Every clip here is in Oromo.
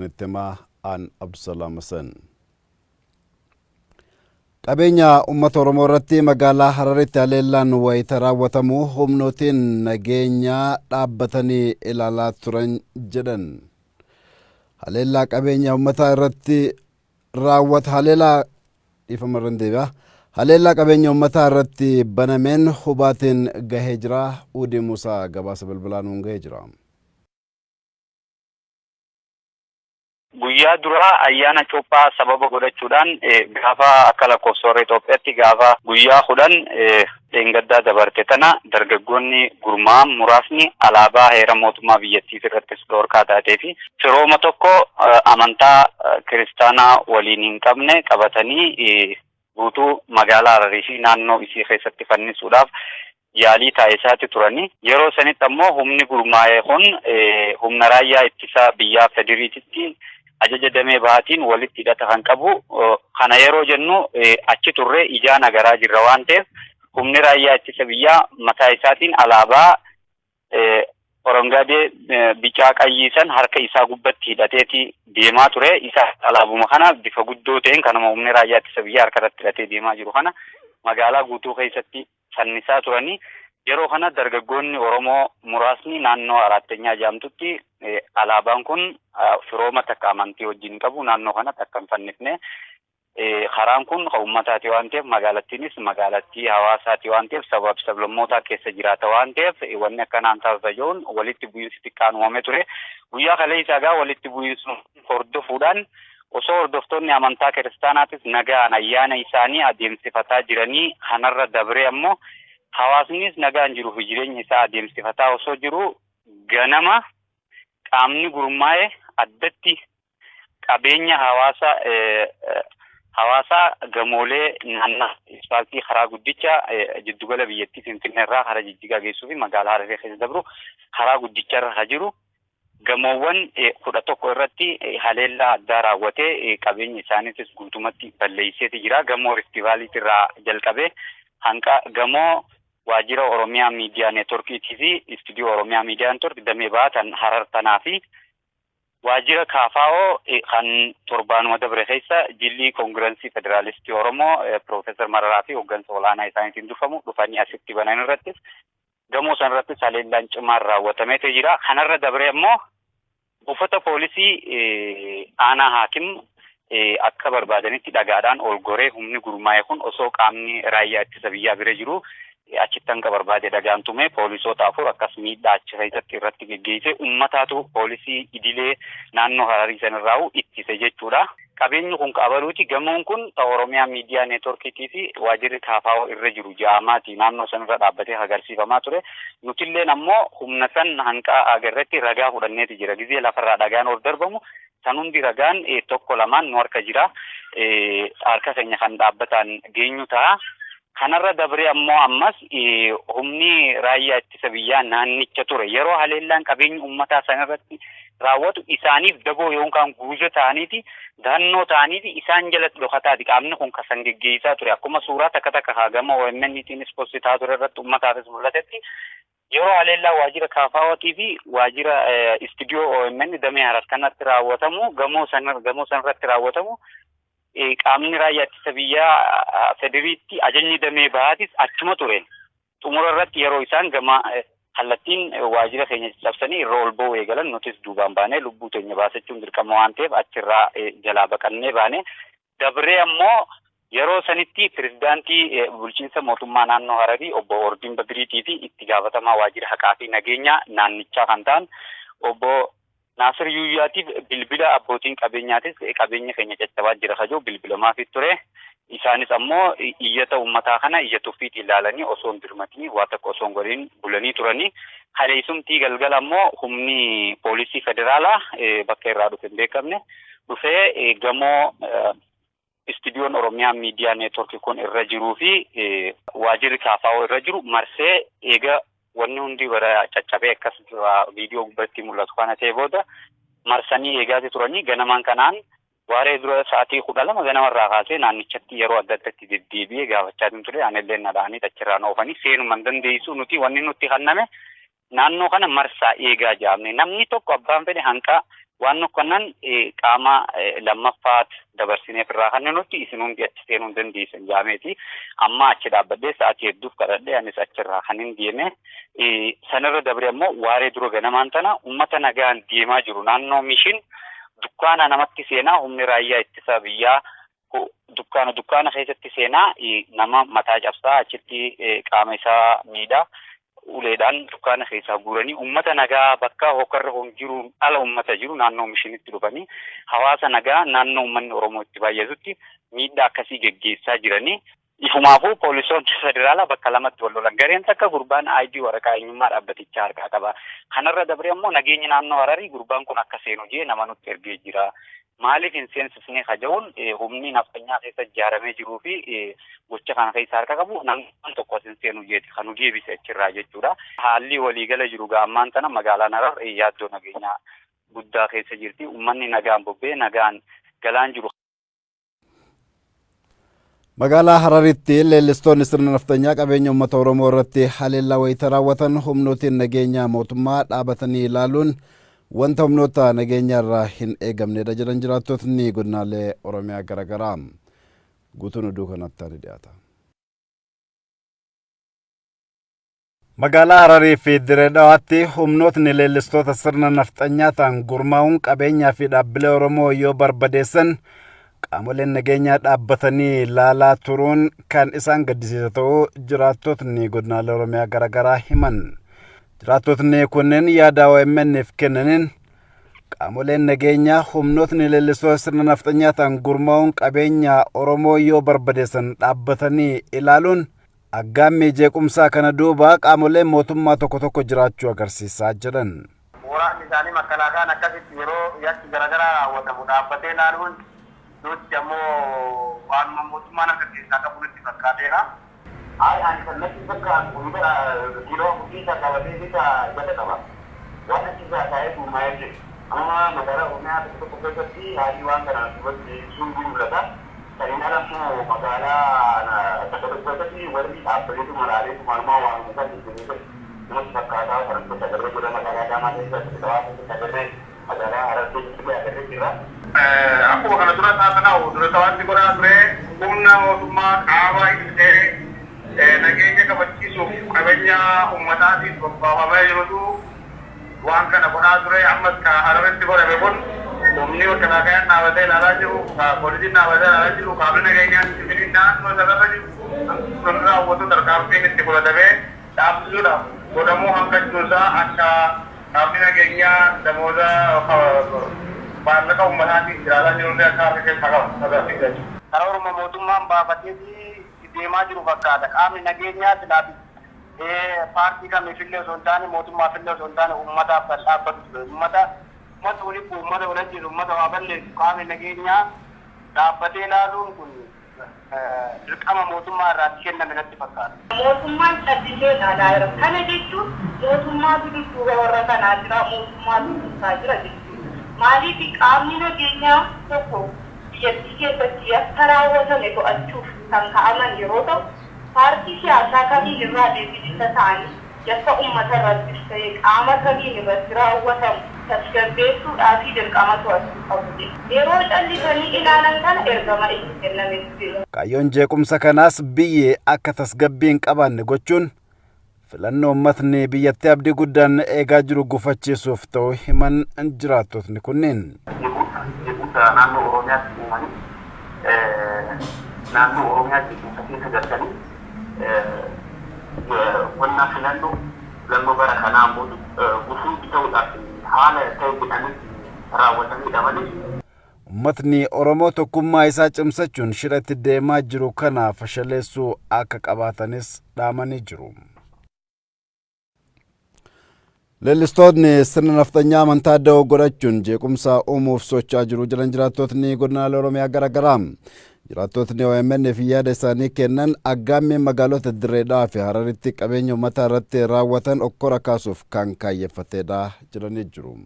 isinittema an Abdusalaam Hasan. Qabeenya uummata Oromoo irratti magaalaa Hararitti haleellaan wayita raawwatamu humnootiin nageenya dhaabbatanii ilaalaa turan jedhan. Haleellaa qabeenya uummataa irratti raawwata haleellaa qabeenya uummataa irratti banameen hubaatiin gahee jira. Uudii Musaa gabaasa bilbilaanuun gahee jira. Guyyaa duraa ayyaana cuuphaa sababa godhachuudhaan gaafa akka lakkoofsa Itoophiyaatti gaafa guyyaa 10 dheengaddaa dabarte tana dargaggoonni gurmaa'an muraasni alaabaa heera mootummaa biyyattii irratti dhorkaa taatee fi firooma tokko amantaa kiristaanaa waliin hin qabne qabatanii guutuu magaalaa Hararii fi naannoo isii keessatti fannisuudhaaf yaalii taasisaa turani. Yeroo sanitti ammoo humni gurmaa'ee kun humna raayyaa ittisa biyyaa federiititti ajaja damee bahaatiin walitti hidhata kan qabu. Kana yeroo jennu achi turre ijaan agaraa jirra waan ta'eef humni raayyaa ittisa biyyaa mataa isaatiin alaabaa orangaadee bicaa qayyiisan harka isaa gubbatti hidhateeti deemaa ture. Isa alaabuma kana bifa guddoo ta'een kanuma humni raayyaa ittisa biyyaa harka irratti hidhatee deemaa jiru kana magaalaa guutuu keessatti fannisaa turanii. Yeroo kana dargaggoonni Oromoo muraasni naannoo Arattenyaa jedhamtutti alaabaan kun firooma takka amantii wajjin qabu naannoo kana takka hin fannifne. Karaan kun uummataati waan ta'eef magaalattiinis magaalattii hawaasaati waan ta'eef sabab sablammootaa keessa jiraata waan ta'eef wanni akkanaan taasifamuun walitti bu'iinsi xiqqaan uumame ture. Guyyaa kaleessaa gaa walitti bu'iinsi hordofuudhaan osoo hordoftoonni amantaa kiristaanaatis nagaan ayyaana isaanii adeemsifataa jiranii kanarra dabree ammoo hawaasnis nagaan jiruuf jireenya isaa adeemsifataa osoo jiru ganama qaamni gurmaa'e addatti qabeenya hawaasaa gamoolee naannoo isfaaltii karaa guddicha jiddugala biyyattii Finfinnee irraa karaa Jijjigaa geessuu fi magaalaa Hararii keessa dabru karaa guddicha irra jiru gamoowwan 11 irratti haleellaa addaa raawwatee qabeenya isaaniitis guutumatti balleesseeti jira. Gamoo Riiftivaaliitii irraa jalqabee hanga gamoo waajjira Oromiyaa Miidiyaa Neetworkiitii fi istuudiyoo Oromiyaa Miidiyaa Neetwork damee baatan Harar tanaa fi waajjira KFO kan torbaanuma dabre keessa jilli Koongirensii Federaalistii Oromoo Profeesar Mararaa fi hooggansa olaanaa isaaniitiin dhufanii asitti banan irrattis gamoo san irrattis haleellaan cimaan raawwatameeti jira. Kanarra dabre ammoo buufata poolisii aanaa haakim akka barbaadanitti dhagaadhaan ol goree humni gurmaa'e kun osoo qaamni raayyaa ittisa biyyaa bira jiru achitti hanga barbaade dhagaan tume poolisoota 4 akkas miidhaa achi keessatti irratti geggeesse uummataatu poolisii idilee naannoo Hararii sanirraa ittise jechuudha. Qabeenyi kun qabaluuti gamoon kun Oromiyaa Miidiyaa Neetworkiitii fi waajjirri KFO irra jiru ja'amaati naannoo sanirra dhaabbatee agarsiifamaa ture. Nutilleen ammoo humna san hanqa agarratti ragaa fudhanneeti jira. Gizee lafarraa dhagaan ol darbamu san hundi ragaan tokko lamaan nu harka jira. Harka keenya kan dhaabbataan geenyu ta'a. Kanarra dabre ammoo ammas humni raayyaa ittisa biyyaa naannicha ture. Yeroo haleellaan qabeenyi uummataa sanarratti raawwatu isaaniif daboo yookaan guuza ta'aniiti daannoo ta'aniiti isaan jalatti dhokataati qaamni kun kasan geggeessaa ture. Akkuma suuraa takka haagama OMN'tiinis postitaa ture irratti uummataafis mul'atetti yeroo haleellaa waajjira KFO'tii fi waajjira istuudiyoo OMN damee Harar kanatti raawwatamu gamoo sanarratti raawwatamu qaamni raayyaa ittisa biyyaa federiitti ajajni damee bahaatis achuma ture. Xumura irratti yeroo isaan gama kallattiin waajjira keenya cabsanii irra ol ba'uu eegalan nutis duubaan baanee lubbuu teenya baasachuun dirqama waan ta'eef achirraa jalaa baqannee baane. Dabree ammoo yeroo sanitti pirezidaantii bulchiinsa mootummaa naannoo Hararii obbo Ordiin Badriitii fi itti gaafatamaa waajjira haqaa fi nageenya naannichaa kan ta'an obbo Naasir Yuuyyaatiif bilbila abbootiin qabeenyaatis qabeenya keenya caccabaa jira kajoo bilbilamaafii ture. Isaanis ammoo iyyata uummataa kana iyya tuffiitti ilaalanii osoo hin dirmatanii waa tokko osoo hin godhin bulanii turanii. Haleessumtii galgala ammoo humni poolisii federaalaa bakka irraa dhufe hin beekamne dhufee gamoo istuudiyoon Oromiyaa Miidiyaa Neetwork kun irra jiruu fi waajjirri KFO irra jiru marsee eega wanni hundi bara caccabee akkas viidiyoo gubbatti mul'atu kana ta'e booda marsanii eegaati turanii ganamaan kanaan waaree dura sa'aatii 12 ganamarraa kaasee naannichatti yeroo adda addatti deddeebi'ee gaafachaa ture. Anillee nadhaanii achirraan oofanii seenuma hin dandeessu nuti wanni nutti kenname naannoo kana marsaa eegaa jaamne namni tokko abbaan fedhe hanqa waan kannan qaama lammaffaa dabarsinee firraa kan nuti isin hundi achi seenuu hin dandeessan jaameeti amma achi dhaabbadhee sa'aatii hedduuf kadhadhee anis achirraa kan hin deeme sanarra dabre ammoo waaree dura ganamaan tana uummata nagaan deemaa jiru naannoo mishin dukkaana namatti seenaa humni raayyaa ittisa biyyaa dukkaana keessatti seenaa nama mataa cabsaa achitti qaama isaa miidhaa uleedhaan dukkaana keessaa guuranii uummata nagaa bakka hokkarra jiru ala uummata jiru naannoo mishinitti dhufanii hawaasa nagaa naannoo uummanni Oromoo itti baay'atutti miidhaa akkasii geggeessaa jiranii ifumaafuu poolisoonni federaalaa bakka lamatti wal lolan gareen takka gurbaan ID waraqaa eenyummaa dhaabbatichaa harkaa qaba kanarra dabre ammoo nageenyi naannoo Hararii gurbaan kun akka seenu jee nama nutti ergee jira maaliif hin seensifnee kaja'uun humni naftanyaa keessa ijaaramee jiruu fi gocha kana keessa harka qabu namni tokko hin seenu jeeti kan deebise achirraa jechuudha haalli waliigala jiru gaammaan tana magaalaan Harar yaaddoo nageenyaa guddaa keessa jirti uummanni nagaan bobbee nagaan galaan jiru. Magaalaa Hararitti leellistoonni sirna naftanyaa qabeenya uummata Oromoo irratti haleellaa wayita raawwatan humnootiin nageenyaa mootummaa dhaabatanii ilaaluun wanta humnoota nageenya irraa hin eegamnedha jedhan jiraattotni godinaalee Oromiyaa garaagaraa guutuun oduu kanatti ni dhiyaata. Magaalaa Hararii fi Dirree Dhawaatti humnootni leellistoota sirna naftanyaa ta'an gurmaa'uun qabeenyaa fi dhaabbilee Oromoo yoo barbadeessan qaamoleen nageenyaa dhaabbatanii ilaalaa turuun kan isaan gaddisiisa ta'uu jiraattotni godinaalee Oromiyaa garaagaraa himan. Jiraattotni kunneen yaada OMN'f kennaniin qaamoleen nageenyaa humnootni leellistoota sirna naftanyaa ta'an gurmaa'uun qabeenya Oromoo yoo barbadeessan dhaabbatanii ilaaluun aggaammii jeequmsaa kana duuba qaamoleen mootummaa tokko jiraachuu agarsiisaa jedhan. Waraanni isaanii makalaakaan akkasitti yeroo yakki garaagaraa raawwatamu dhaabbatee ilaaluun nuti ammoo waanuma mootummaan akka keessaa qabu nutti fakkaateera. Ani kallattii bakka hunda yeroo guddisaa qabatee bisa ibada qaba. Waan achisaa taa'ee guumaa'ee jiru. Amma magaalaa Oromiyaa tokko keessatti haalli waan kana duratti sun mul'ata. Saniin alammoo magaalaa tokko keessatti warri dhaabbaleetu malaalee maalumaa waan mukaa jirtu nutti fakkaataa kan agarree jira magaalaa Adaamaa keessatti dhawaatti agarree magaalaa Harargeetti agarree jira. Akkuma kana dura taasisanaa dura tawaatti godhaa ture humna mootummaa qaama hidhatee nageenya kabachiisuuf qabeenya uummataatiif bobbaafamee jirutu waan kana godhaa ture ammas ka Hararitti godhame kun humni makalaakaan dhaabatee ilaalaa jiru poolisiin dhaabatee ilaalaa jiru qaamni nageenyaan sibiiliin naannoo sarara jiru sun raawwatu tarkaanfiin itti fudhatamee dhaabsisuudhaaf godhamuu hanqachuusaa akka qaamni nageenyaa namoota maallaqa uummataatiin jiraataa jirullee akka harka keessaa qabu agarsiisa jechuudha. Karaa Oromoo mootummaan baafatee deemaa jiru fakkaata. Qaamni nageenyaa silaafi paartii kamiifillee osoo hin taane mootummaafillee osoo hin taane uummataaf kan dhaabbatu uummata walitti uummata walitti uummata waa balleessu qaamni nageenyaa dhaabbatee ilaaluun kun dirqama mootummaa irraa kenname natti fakkaata. Mootummaan callisee ilaalaa jira. Kana jechuun mootummaatu dudduuba warra kanaa jira mootummaatu kuusaa jira jechuudha. Maaliif qaamni nageenyaa tokko biyyattii keessatti akka raawwatame to'achuuf kan ka'aman yeroo ta'u paartii siyaasaa kamiin irraa deebiisa ta'anii yakka uummata irrattis ta'ee qaama kamiin irratti raawwatamu tasgabbeessuudhaa fi dirqama to'achuu qabu. Yeroo callisanii ilaalan kana ergama itti kennamee jira. Kaayyoon jeequmsa kanaas biyyee akka tasgabbii hin qabaanne gochuun filannoo uummatni biyyattii abdii guddaan eegaa jiru gufachiisuuf ta'uu himan jiraattotni kunneen. Naannoo Oromiyaatti uumanii naannoo Oromiyaatti keessa galchanii wannaa filannoo bara kanaan booda gufuu bita'uudhaaf haala ta'e jedhanii raawwatanidha malee. Uummatni Oromoo tokkummaa isaa cimsachuun shirratti deemaa jiru kana fashaleessuu akka qabaatanis dhaamanii jiru. Leellistoonni sirna naftanyaa amantaa da'oo godhachuun jeequmsa uumuuf socho'aa jiru jedhan jiraattotni godinaalee Oromiyaa garaagaraa. Jiraattotni OMN fi yaada isaanii kennan aggaammii magaalota Dirree Dhawaa fi Hararitti qabeenya uummataa irratti raawwatan okkora kaasuuf kan kaayeffatedha jedhanii jiru.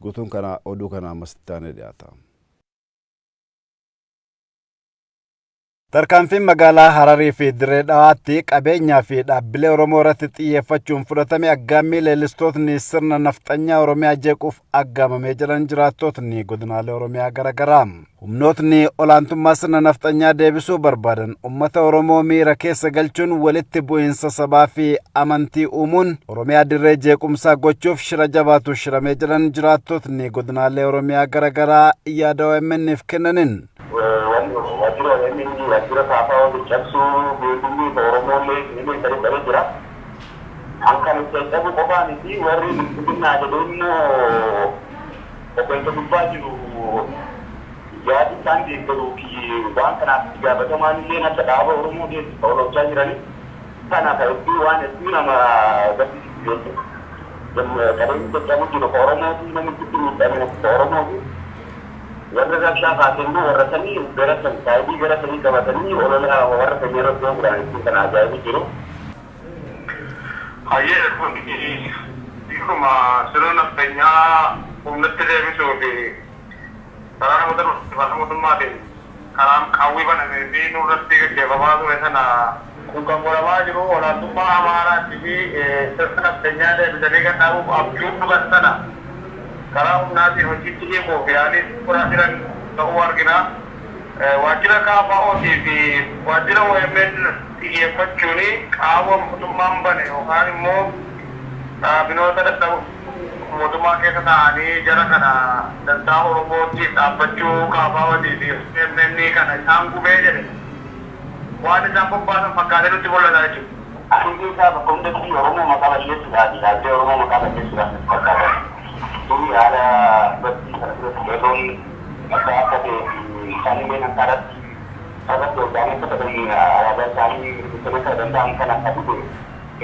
Guutuun kana oduu kana ammas itti aanee dhiyaata. Tarkaanfiin magaalaa Hararii fi Dirree Dhawaatti qabeenyaa fi dhaabbilee Oromoo irratti xiyyeeffachuun fudhatame aggaammii leellistootni sirna nafxanyaa Oromiyaa jeequuf aggaamamee jiran jiraattootni godinaalee Oromiyaa garaagaraa. Humnootni olaantummaa sirna nafxanyaa deebisuu barbaadan uummata Oromoo miira keessa galchuun walitti bu'iinsa sabaa fi amantii uumuun Oromiyaa dirree jeequmsaa gochuuf shira jabaatu shiramee jiran jiraattootni godinaalee Oromiyaa garaagaraa yaada OMN'f kennaniin. Wajjira kaafaa waliin cabsuu beekumni Oromoolee inni gadi jira. Kan itti qabu qofaan fi warri guddinaa jedhuun obboleessa gubbaa jiru yaadi isaan deeggaruu fi waan kanaaf itti gaafatamaan illee akka dhaaba Oromoo keessi ta'olochaa jirani. Kana ta'etti waan hedduu nama gaddisiisu. Qabeenya jajjabu jiru Oromootii namitti miidhame Oromootii. warra rabshaa kaasanii warra sanii gara sanii gara sanii qabatanii olola warra sanii irratti gurguranii kan ajaa'ibu jiru. Hayyee kun dhiiruma sirna nafxanyaa humnatti deebisuu fi karaa namoota mootummaatiin karaan qawwii banamee fi nurratti gaggeeffamaa ture sana kun kan godhamaa jiru olaantummaa Amaaraatii fi sirna nafxanyaa deebisanii kan dhaabuuf abjuun dhugan sana karaa humnaatiin hojiitti hiikuuf yaalii furaa jiran ta'uu argina. Waajjira KFO'tii fi waajjira OMN xiyyeeffachuun qaama mootummaan bane yookaan immoo dhaabbiloota dadhaboo mootummaa keessa ta'anii jara kana dantaa Oromootiif dhaabbachuu KFO'tii fi OMN kana isaan gubee jedhe waan isaan bobbaasan fakkaatee nutti mul'ata jechuudha. Aangoo isaa bakka hundatti Oromoo maqaa balleessuudhaaf dhaabbilee Oromoo maqaa balleessuudhaaf fakkaata. Ini ada betul apa kami dengan syarat syarat organik seperti ada kami bisa tentang kanak itu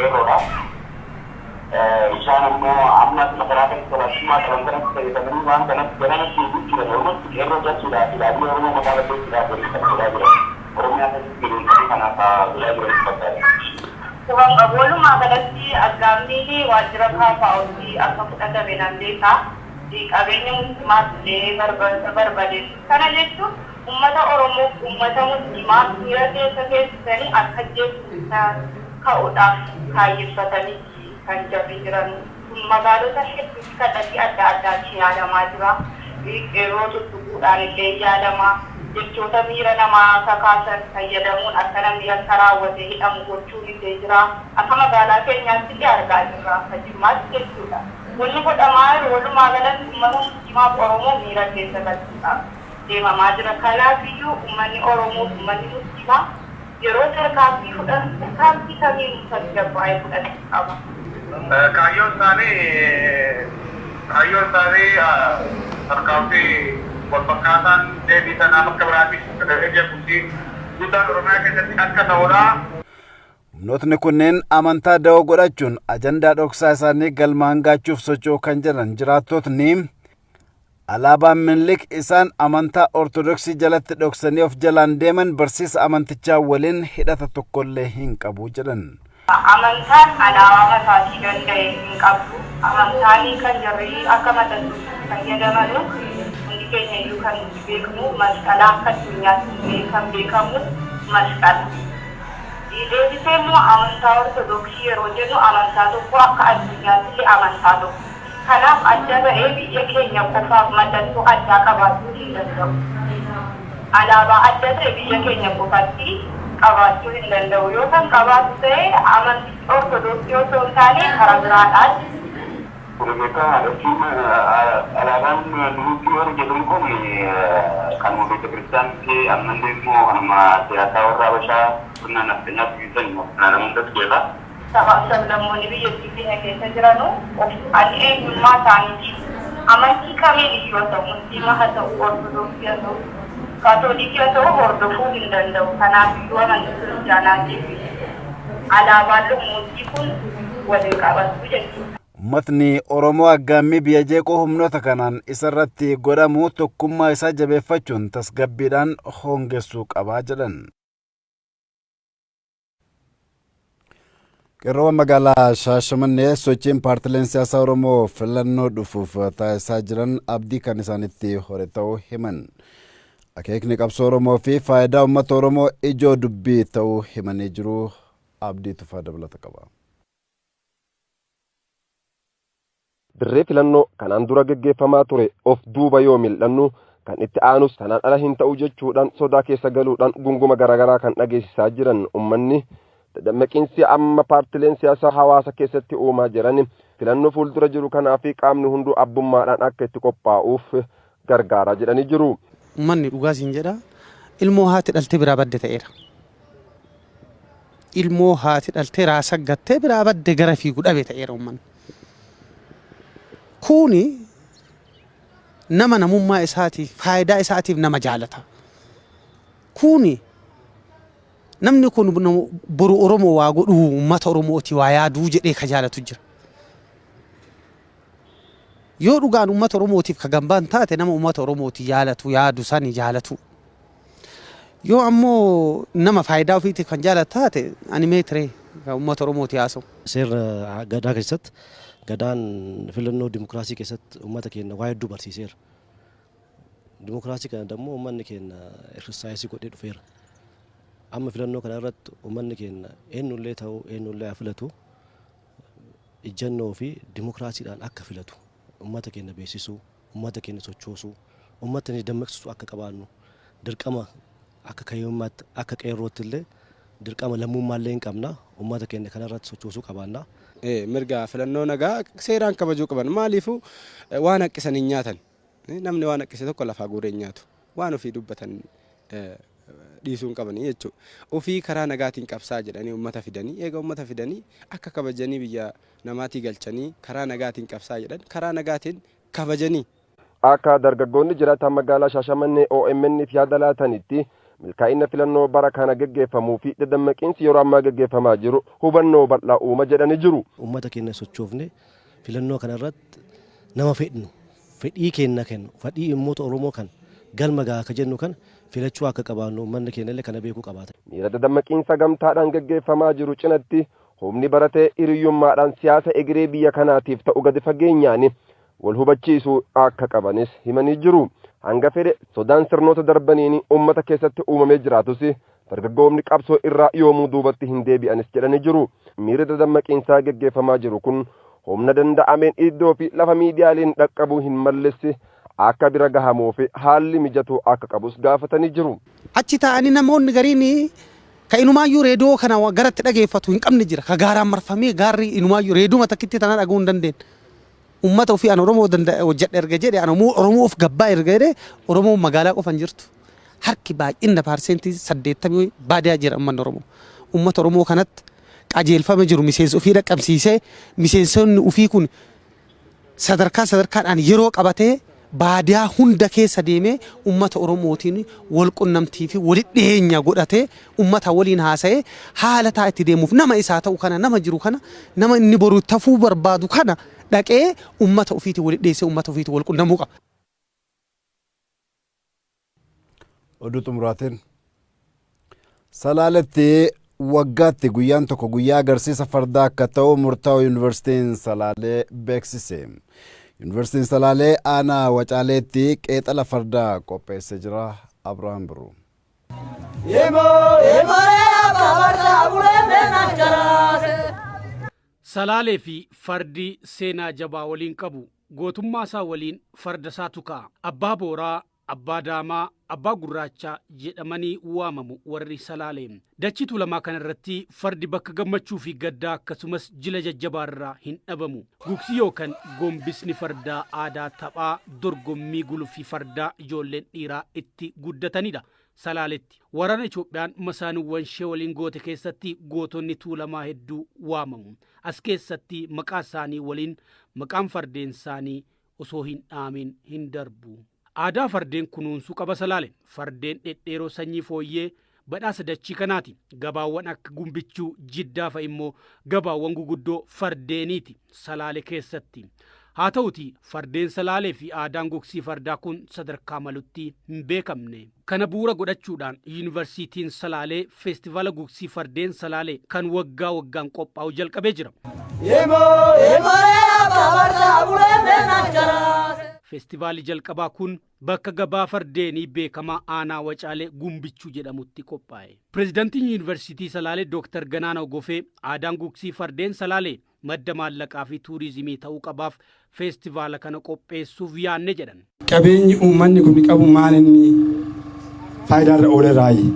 error insya Allah amat masyarakat sekolah semua dalam kita teman karena sibuk sudah normal error sudah tidak ada orang masalah itu sudah berikan orangnya sendiri karena apa belajar seperti Kurang walumaa galatti aggaamni waajjira KFO'tii akka fudhatame nan beeka. Qabeenya musliimaas barbadeessu. Kana jechuun uummata Oromoo uummata musliimaa miira keessa keessanii akka jechuudha ka'uudhaaf kaayeffatanii kan jarri jiran. Magaalota hedduutti kadhatti adda addaatti yaadamaa jira. Yeroo tuttuquudhaan illee yaadamaa. Jechoota miira namaa kakaasan fayyadamuun akka namni akka raawwate hidhamu gochuun illee jira. Akka magaalaa keenyaatti illee argaa jirra. Akka Jimmaatti jechuudha. Wanni godhamaa jiru walumaa galatti uummata musliimaa Oromoo miira keessa galchuudhaaf deemamaa jira. Kanaafiyyuu uummanni Oromoo uummanni musliimaa yeroo tarkaanfii fudhatu tarkaanfii kamiin tasgabbaa'ee fudhachuu qaba. Kaayyoon isaanii tarkaanfii walfakkaataan deebii sanaa bakka biraatti eeggachuuti guddaan Oromiyaa keessatti akka ta'udha. Humnootni kunneen amantaa da'oo godhachuun ajandaa dhoksaa isaanii galmaan gaachuuf socho'uu kan jiran jiraattootni alaabaan Minilik isaan amantaa Ortodoksii jalatti dhoksanii of jalaan deeman barsiisa amantichaa waliin hidhata tokkollee hin qabu jedhan. Amantaan alaabaa mataatii danda'e hin qabu. Amantaan kan jarri akka matatuutti fayyadamanu keenya iyyuu kan beekamu masqala akka addunyaatti kan beekamu masqala. Deebisee immoo amantaa Ortodoksii yeroo jennu amantaa tokko akka addunyaatti amantaa tokko. Kanaaf adda ba'ee biyya keenya qofaaf mallattoo addaa qabaachuu hin danda'u. Alaabaa adda ta'e biyya keenya qofaatti qabaachuu hin danda'u. Yoo kan qabaatu ta'e amantii Ortodoksii osoo hin taane karaa biraadhaan mereka alaban dulu orang jadi kau ni kan mau baca Kristen ke aman demo sama siapa orang Habasha pernah nak tanya Kristen pernah nak minta sekolah. Sebelum ni biar kita yang kita jeranu, ada rumah tangki. Amanti kami di Jawa Muslim atau Ortodoks atau Katolik atau Ortodoks dan karena dua nanti jalan jadi alaban lu muslim pun wajib kawan tu jadi. Uummatni Oromoo aggaammii biyya jeeqoo humnoota kanaan isarratti godhamu tokkummaa isaa jabeeffachuun tasgabbiidhaan hoongessuu qabaa jedhan. Qeerroowwan magaalaa Shaashamannee sochiin paartileen siyaasaa Oromoo filannoo dhufuuf taasisaa jiran abdii kan isaanitti hore ta'uu himan. akeekni qabsoo Oromoo fi faayidaa uummata Oromoo ijoo dubbii ta'uu himanii jiru. Abdii Tufaa dabalata qaba. Dirree filannoo kanaan dura gaggeeffamaa ture of duuba yoo mil'annu kan itti aanus kanaan ala hin ta'u jechuudhaan sodaa keessa galuudhaan gunguma garaagaraa kan dhageessisaa jiran uummanni dadammaqiinsi amma paartileen siyaasaa hawaasa keessatti uumaa jiran filannoo fuuldura jiru kanaaf qaamni hunduu abbummaadhaan akka itti qophaa'uuf gargaaraa jedhanii jiru. Uummanni dhugaa siin jedha ilmoo haati dhaltee biraa badde ta'eera. Ilmoo haati dhaltee raasa gattee biraa badde gara fiiguu dhabe ta'eera uummanni. Kuni nama namummaa isaatiif faayidaa isaatiif nama jaalata. Kuni namni kun boru Oromoo waa godhu uummata Oromooti waa yaaduu jedhee ka jaalatu jira. Yoo dhugaan uummata Oromootiif ka gambaan taate nama uummata Oromooti jaalatu yaadu sani jaalatu. Yoo ammoo nama faayidaa ofiitiif kan jaalatu taate animeetiree ka uummata Oromooti haasa'u. Seera gadaa keessatti gadaan filannoo dimokiraasii keessatti uummata keenya waa hedduu barsiiseera. Dimokiraasii kana dammoo uummanni keenya exersaayisii godhee dhufeera. Amma filannoo kana irratti uummanni keenya eenyullee ta'u eenyullee haa filatu ijjannoo fi dimokiraasiidhaan akka filatu uummata keenya beeksisuu, uummata keenya sochoosuu, uummata keenya dammaqsisuu akka qabaannu dirqama akka kayyummaatti akka qeerrootti illee dirqama lammummaallee hin qabna uummata keenya kana irratti sochoosuu qabaanna. Mirga filannoo nagaa seeraan kabajuu qaban maaliifuu waan haqqisan hin nyaatan. Namni waan haqqise tokko lafaa guuree nyaatu waan ofii dubbatan dhiisuun qabanii jechuudha. Ofii karaa nagaatiin qabsaa jedhanii uummata fidanii eega uummata fidanii akka kabajanii biyya namaatii galchanii karaa nagaatiin qabsaa jedhan karaa nagaatiin kabajanii. Akka dargaggoonni jiraatan magaalaa Shaashamannee OMN'if yaada laatanitti milkaa'ina filannoo bara kana gaggeeffamuu fi dadammaqiinsi yeroo ammaa gaggeeffamaa jiru hubannoo bal'aa uuma jedhanii jiru. Uummata keenya sochoofne filannoo kana irratti nama fedhinu fedhii keenya kennu fedhii uummata Oromoo kan galma gahaa akka jennu kan filachuu akka qabaannu uummanni keenya illee kana beekuu qabaata. Miira dadammaqiinsa gamtaadhaan gaggeeffamaa jiru cinatti humni baratee hiriyyummaadhaan siyaasa egeree biyya kanaatiif ta'u gadi fageenyaan wal hubachiisuu akka qabanis himanii jiru. Hanga fedhe sodaan sirnoota darbaniin uummata keessatti uumamee jiraatus dargaggoonni qabsoo irraa yoomuu duubatti hin deebi'anis jedhanii jiru. Miira dadammaqiinsaa gaggeeffamaa jiru kun humna danda'ameen iddoo fi lafa miidiyaaleen dhaqqabuu hin malleessi akka bira gahamuuf haalli mijatu akka qabus gaafatanii jiru. Achi taa'anii namoonni gariin ka inumaayyuu reediyoo kana garatti dhageeffatu hin qabne jira. Ka gaaraan marfamee gaarri inumaayyuu reediyoo takkitti tana dhaguu hin dandeenye. Uummata ofii an Oromoo hojjedhe erga jedhe an Oromoo of gabbaa erga jedhe Oromoo magaalaa qofan jirtu. Harki baay'ina parsentii 80 baadiyaa jira uummanni Oromoo. Uummata Oromoo kanatti qajeelfame jiru miseensa ofii dhaqqabsiisee miseensonni ofii kun sadarkaadhaan yeroo qabatee baadiyaa hunda keessa deemee uummata Oromootiin wal qunnamtii fi walitti dhiyeenya godhatee uummata waliin haasa'ee haala taa itti deemuuf nama isaa ta'u kana nama jiru kana nama inni boru tafuu barbaadu kana dhaqee uummata ofiitiin walitti dhiyeessee uummata ofiitiin wal qunnamuu qaba. Oduu xumuraatiin Salaaletti waggaatti guyyaan tokko guyyaa agarsiisa fardaa akka ta'u murtaa'u Yuunivarsiitiin Salaalee beeksise. Yuunivarsiitiin Salaalee aanaa Wacaaleetti qeexala fardaa qopheessee jira. Abrahaam Birruu. Salaalee fi fardi seenaa jabaa waliin qabu. Gootummaa isaa waliin farda isaa tukaa. Abbaa Booraa, Abbaa Daamaa, Abbaa Gurraachaa jedhamanii waamamu warri Salaalee. Dachii Tuulamaa kana irratti fardi bakka gammachuu fi gaddaa akkasumas jila jajjabaarraa hin dhabamu. Gugsii yookaan gombisni fardaa aadaa taphaa dorgommii guluffii fardaa ijoolleen dhiiraa itti guddatanidha. Salaaletti waraana Itoophiyaan masaanuwwan ishee waliin goote keessatti gootonni Tuulamaa hedduu waamamu. As keessatti maqaa isaanii waliin maqaan fardeen isaanii osoo hin dhaamin hin darbu. Aadaa fardeen kunuunsuu qaba Salaaleen. Fardeen dhedheeroo sanyii fooyyee badhaasa dachii kanaati. Gabaawwan akka gumbichuu jiddaa fa'a immoo gabaawwan guguddoo fardeeniiti Salaalee keessatti. Haa ta'uti fardeen Salaalee fi aadaan gogsii fardaa kun sadarkaa malutti hin beekamne. Kana bu'uura godhachuudhaan Yuunivarsiitiin Salaalee feestivaala gogsii fardeen Salaalee kan waggaa waggaan qophaa'u jalqabee jira. Feestivaalli jalqabaa kun bakka gabaa fardeenii beekamaa aanaa Wacaalee Gumbichuu jedhamutti qophaa'e. Pireezidantiin Yuunivarsiitii Salaalee Dr. Ganaanoo Gofee aadaan gugsii fardeen Salaalee madda maallaqaa fi tuurizimii ta'uu qabaaf feestivaala kana qopheessuuf yaanne jedhan. Qabeenyi uummanni kun qabu maal inni faayidaarra oole raayi.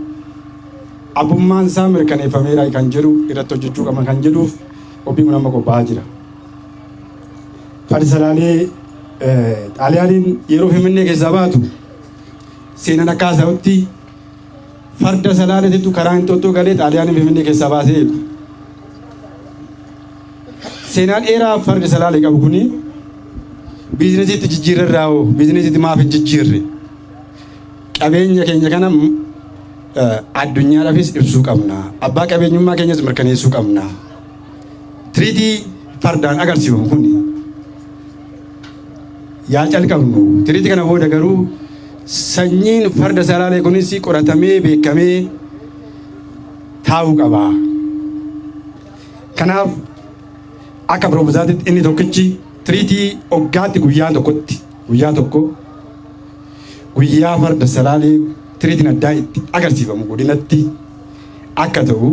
Abbummaan isaa mirkaneeffameera kan jedhu irratti hojjechuu qaba kan jedhuuf qophii kun amma qophaa'aa jira. Fardi Salaalee xaaliyaaniin yeroo Finfinnee keessaa baatu seenaan akka haasa'utti farda Salaaleetitu karaa Inxooxxoo galee xaaliyaaniin Finfinnee keessaa baasee seenaan dheeraa fardi Salaalee qabu kuni biizinesiitti jijjiirrarraa hoo biizinesiitti maaf hin jijjiirre qabeenya keenya kana addunyaadhaafis ibsuu qabna abbaa qabeenyummaa keenyas mirkaneessuu qabna tiriitii fardaan agarsiifamu kuni yaa calqabnu tiriitii kana booda garuu sanyiin farda Salaalee kunis qoratamee beekamee taa'uu qaba. Kanaaf akka piroopozaatiitti inni tokkichi tiriitii waggaatti guyyaa tokko guyyaa farda Salaalee tiriitiin addaa itti agarsiifamu godinatti akka ta'u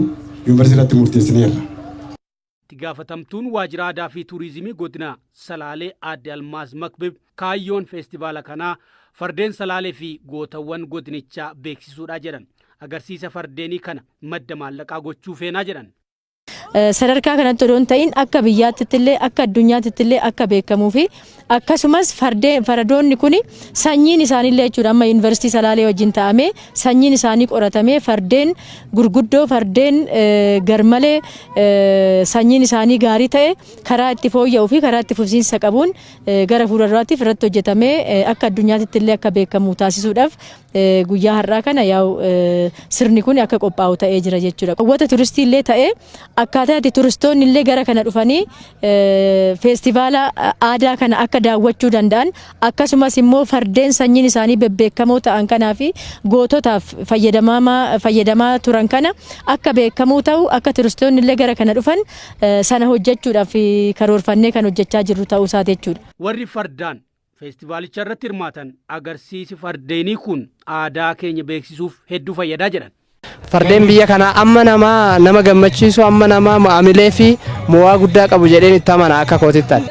yuunivarsiitiitti murteessineerra. Gaafatamtuun waajjira aadaa fi tuurizimii godina Salaalee Aadde Almaaz Makbib kaayyoon feestivaala kanaa fardeen Salaalee fi gootawwan godinichaa beeksisuudha jedhan. Agarsiisa fardeenii kana madda maallaqaa gochuu feenaa jedhan. Sadarkaa kanatti odoon ta'in akka biyyaattillee akka addunyaattillee akka beekamuu fi akkasumas fardoonni kun sanyiin isaaniillee jechuudha amma yuunivarsiitii Salaalee wajjin ta'amee sanyiin isaanii qoratamee fardeen gurguddoo fardeen garmalee sanyiin isaanii gaarii ta'e karaa itti fooyya'uu fi karaa itti fufsiinsa qabuun gara fuulduraatti irratti hojjetamee akka addunyaattillee akka beekamu taasisuudhaaf guyyaa har'aa kana yaa'u sirni kun akka qophaa'u ta'ee jira jechuudha. Hawwata turistiillee ta'ee akkaataa itti turistoonni illee gara kana dhufanii feestivaala aadaa kana akka daawwachuu danda'an akkasumas immoo fardeen sanyiin isaanii bebbeekamoo ta'an kanaa fi goototaaf fayyadamaa turan kana akka beekamuu ta'u akka turistoonni illee gara kana dhufan sana hojjechuudhaaf karoorfannee kan hojjechaa jirru ta'uu isaati jechuudha. Warri fardaan feestivaalicha irratti hirmaatan agarsiisi fardeenii kun aadaa keenya beeksisuuf hedduu fayyadaa jedhan. Fardeen biyya kanaa amma nama gammachiisu amma nama maamilee fi mo'aa guddaa qabu jedheen itti amana akka kootittan.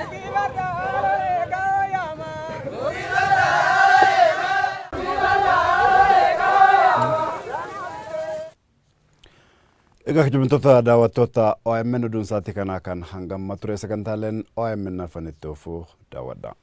Egaa kabajamtoota daawwattoota OMN oduun sa'aatii kanaa kan hangamma ture sagantaaleen OMN afanitti oofuu daawwadha.